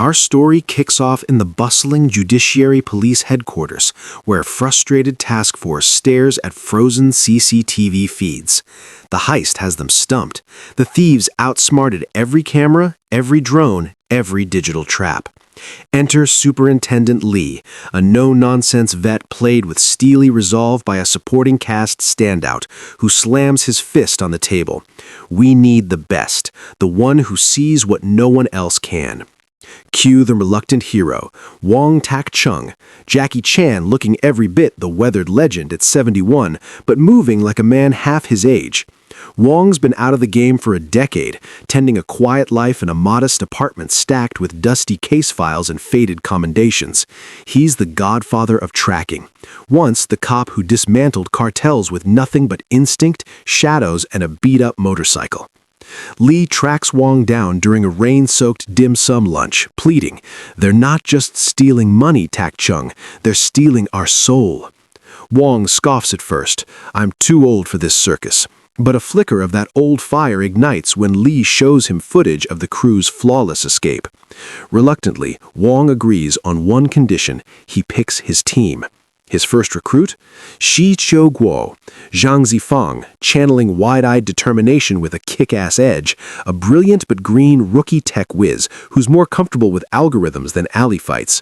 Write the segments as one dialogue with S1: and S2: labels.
S1: Our story kicks off in the bustling Judiciary Police headquarters, where a frustrated task force stares at frozen CCTV feeds. The heist has them stumped. The thieves outsmarted every camera, every drone, every digital trap. Enter Superintendent Lee, a no-nonsense vet played with steely resolve by a supporting cast standout, who slams his fist on the table. We need the best, the one who sees what no one else can. Cue the reluctant hero, Wong Tak-chung, Jackie Chan looking every bit the weathered legend at 71, but moving like a man half his age. Wong's been out of the game for a decade, tending a quiet life in a modest apartment stacked with dusty case files and faded commendations. He's the godfather of tracking. Once the cop who dismantled cartels with nothing but instinct, shadows, and a beat-up motorcycle. Lee tracks Wong down during a rain-soaked dim sum lunch, pleading, "They're not just stealing money, Tak-chung, they're stealing our soul." Wong scoffs at first. "I'm too old for this circus." But a flicker of that old fire ignites when Lee shows him footage of the crew's flawless escape. Reluctantly, Wong agrees on one condition: he picks his team. His first recruit? Shi Chiu-guo, Zhang Zifang, channeling wide-eyed determination with a kick-ass edge, a brilliant but green rookie tech whiz who's more comfortable with algorithms than alley fights.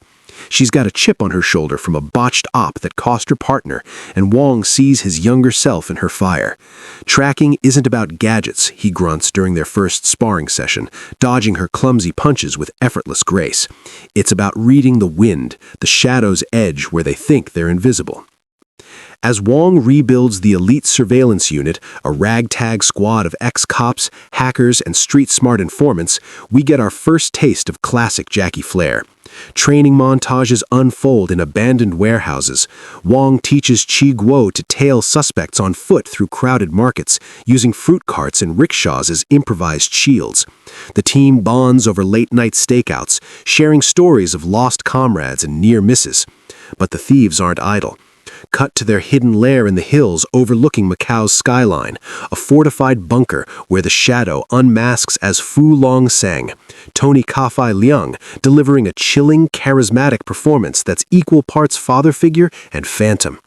S1: She's got a chip on her shoulder from a botched op that cost her partner, and Wong sees his younger self in her fire. Tracking isn't about gadgets, he grunts during their first sparring session, dodging her clumsy punches with effortless grace. It's about reading the wind, the shadow's edge where they think they're invisible. As Wong rebuilds the elite surveillance unit, a ragtag squad of ex-cops, hackers, and street-smart informants, we get our first taste of classic Jackie flair. Training montages unfold in abandoned warehouses. Wong teaches Chi-guo to tail suspects on foot through crowded markets, using fruit carts and rickshaws as improvised shields. The team bonds over late-night stakeouts, sharing stories of lost comrades and near misses. But the thieves aren't idle. Cut to their hidden lair in the hills overlooking Macau's skyline, a fortified bunker where the shadow unmasks as Fu Long Sang, Tony Ka-fai Leung, delivering a chilling, charismatic performance that's equal parts father figure and phantom.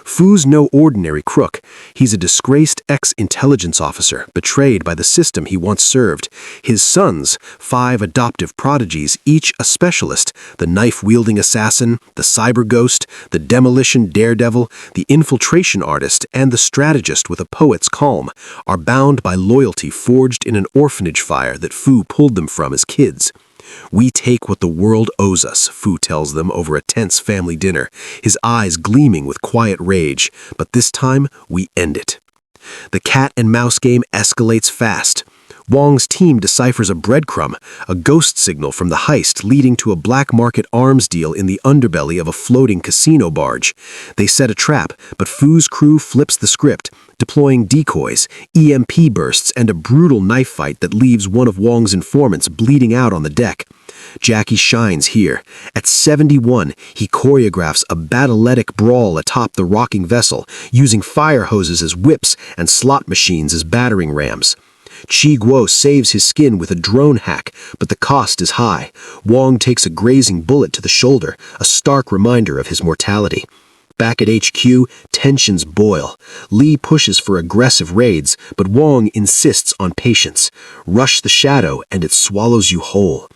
S1: Fu's no ordinary crook. He's a disgraced ex-intelligence officer, betrayed by the system he once served. His sons, 5 adoptive prodigies, each a specialist, the knife-wielding assassin, the cyber ghost, the demolition daredevil, the infiltration artist, and the strategist with a poet's calm, are bound by loyalty forged in an orphanage fire that Fu pulled them from as kids. "We take what the world owes us," Fu tells them over a tense family dinner, his eyes gleaming with quiet rage, but this time we end it. The cat-and-mouse game escalates fast. Wong's team deciphers a breadcrumb, a ghost signal from the heist leading to a black market arms deal in the underbelly of a floating casino barge. They set a trap, but Fu's crew flips the script, deploying decoys, EMP bursts, and a brutal knife fight that leaves one of Wong's informants bleeding out on the deck. Jackie shines here. At 71, he choreographs a battletic brawl atop the rocking vessel, using fire hoses as whips and slot machines as battering rams. Chi-guo saves his skin with a drone hack, but the cost is high. Wong takes a grazing bullet to the shoulder, a stark reminder of his mortality. Back at HQ, tensions boil. Lee pushes for aggressive raids, but Wong insists on patience. Rush the shadow, and it swallows you whole.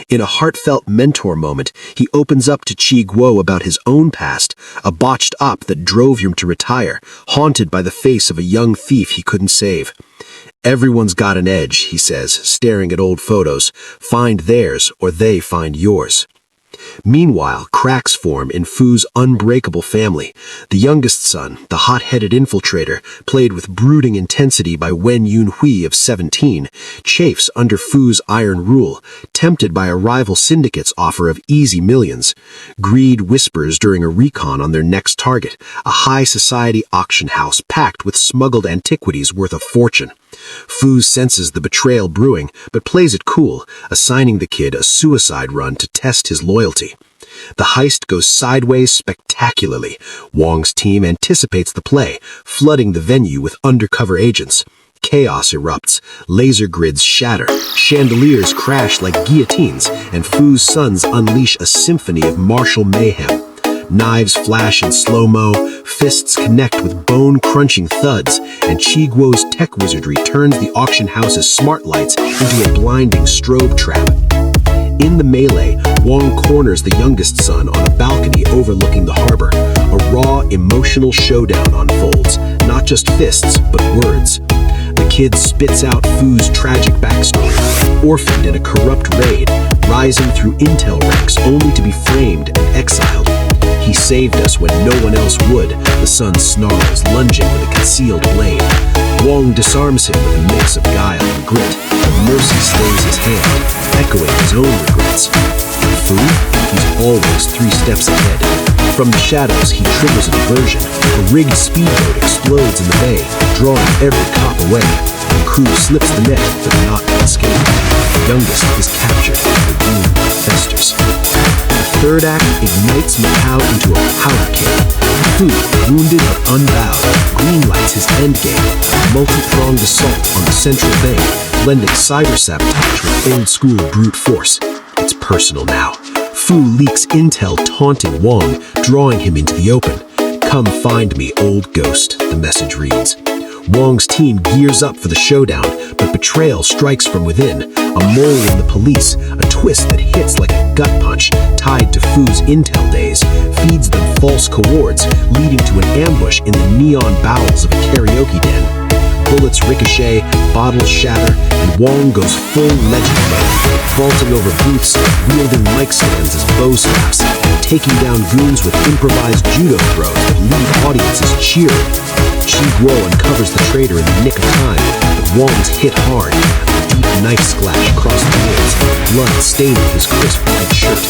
S1: In a heartfelt mentor moment, he opens up to Chi-guo about his own past, a botched op that drove him to retire, haunted by the face of a young thief he couldn't save. "Everyone's got an edge," he says, staring at old photos. "Find theirs, or they find yours." Meanwhile, cracks form in Fu's unbreakable family. The youngest son, the hot-headed infiltrator, played with brooding intensity by Wen Yunhui of 17, chafes under Fu's iron rule, tempted by a rival syndicate's offer of easy millions. Greed whispers during a recon on their next target, a high-society auction house packed with smuggled antiquities worth a fortune. Fu senses the betrayal brewing, but plays it cool, assigning the kid a suicide run to test his loyalty. The heist goes sideways spectacularly. Wong's team anticipates the play, flooding the venue with undercover agents. chaos erupts. Laser grids shatter, chandeliers crash like guillotines, and Fu's sons unleash a symphony of martial mayhem. Knives flash in slow-mo, fists connect with bone-crunching thuds, and Chi Guo's tech wizardry turns the auction house's smart lights into a blinding strobe trap. In the melee, Wong corners the youngest son on a balcony overlooking the harbor. A raw, emotional showdown unfolds, not just fists, but words. The kid spits out Fu's tragic backstory, orphaned in a corrupt raid, rising through intel ranks only to be framed and exiled. He saved us when no one else would, the son snarls, lunging with a concealed blade. Wong disarms him with a mix of guile and grit, but mercy stays his hand, echoing his own regrets. And Fu? He's always 3 steps ahead. From the shadows, he triggers a diversion. A rigged speedboat explodes in the bay, drawing every cop away. The crew slips the net, but not unscathed. The youngest is captured, the wound festers. The third act ignites Macau into a powder keg. Fu, wounded but unbowed, greenlights his endgame, a multi-pronged assault on the central bay, blending cyber sabotage with old-school brute force. It's personal now. Fu leaks intel taunting Wong, drawing him into the open. "Come find me, old ghost," the message reads. Wong's team gears up for the showdown, but betrayal strikes from within. A mole in the police, a twist that hits like a gut punch, tied to Fu's intel days, feeds them false coords, leading to an ambush in the neon bowels of a karaoke den. Bullets ricochet, bottles shatter, and Wong goes full legend mode, vaulting over booths, wielding mic stands as bow staffs, taking down goons with improvised judo throws that leave audiences cheering. Chi Guo uncovers the traitor in the nick of time, but Wong's hit hard. A deep knife splash across the woods, blood staining his crisp red shirt.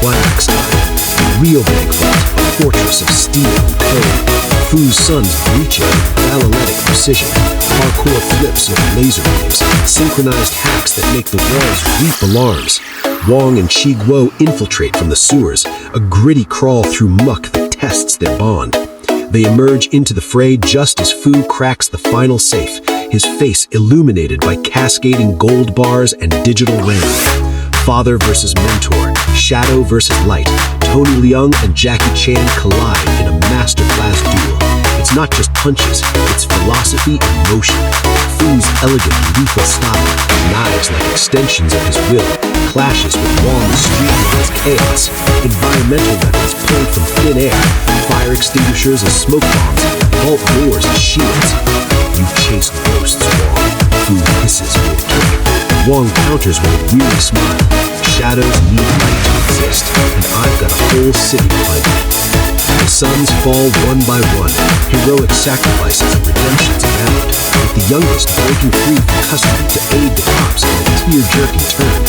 S1: Climax time. The real bank vault, a fortress of steel and code. Fu's sons breach it with balletic precision. Parkour flips with laser waves, synchronized hacks that make the walls weep alarms. Wong and Chi Guo infiltrate from the sewers, a gritty crawl through muck that tests their bond. They emerge into the fray just as Fu cracks the final safe, his face illuminated by cascading gold bars and digital rain. Father versus mentor, shadow versus light, Tony Leung and Jackie Chan collide in a masterclass duel. It's not just punches, it's philosophy in motion. Fu's elegant, lethal style, knives like extensions of his will, clashes with Wong's streetwise chaos. Environmental weapons pulled from thin air, fire extinguishers as smoke bombs, vault doors as shields. "You chased ghosts, Wong," Fu hisses mid-kick. Wong counters with a weary smile. "Shadows need light to exist, and I've got a whole city behind me." The sons fall one by one, heroic sacrifices and redemptions abound, with the youngest breaking free from custody to aid the cops in a tear-jerking turn.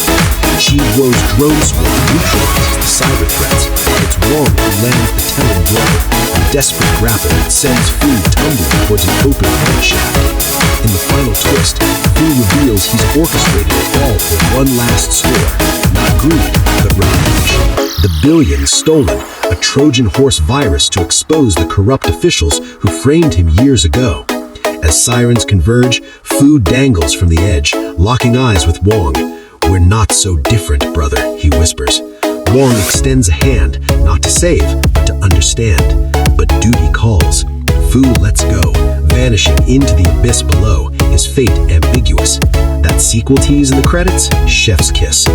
S1: Chi Guo's drone swarm neutralizes the cyber threats, but it's Wong who lands the telling blow, a desperate grapple that sends Fu tumbling towards an open vent shaft. In the final twist, Fu reveals he's orchestrated it all for one last score, not greed, but revenge. The billions stolen, a Trojan horse virus to expose the corrupt officials who framed him years ago. As sirens converge, Fu dangles from the edge, locking eyes with Wong. "We're not so different, brother," he whispers. Wong extends a hand, not to save, but to understand. But duty calls. Fu lets go, vanishing into the abyss below, his fate ambiguous. That sequel tease in the credits? Chef's kiss.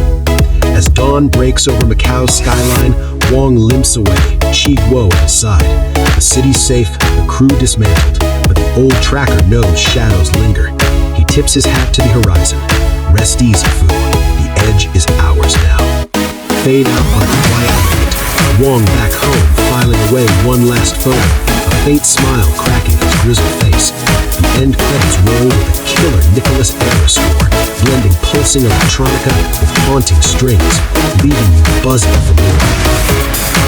S1: As dawn breaks over Macau's skyline, Wong limps away, Chi Guo outside. The city's safe, the crew dismantled, but the old tracker knows shadows linger. He tips his hat to the horizon. "Rest easy, Fu. The edge is ours now." Fade out on a quiet night. Wong back home, filing away one last photo, a faint smile cracking his grizzled face. The end credits roll with a killer Nicholas Era score, blending pulsing electronica with haunting strings, leaving you buzzing for more.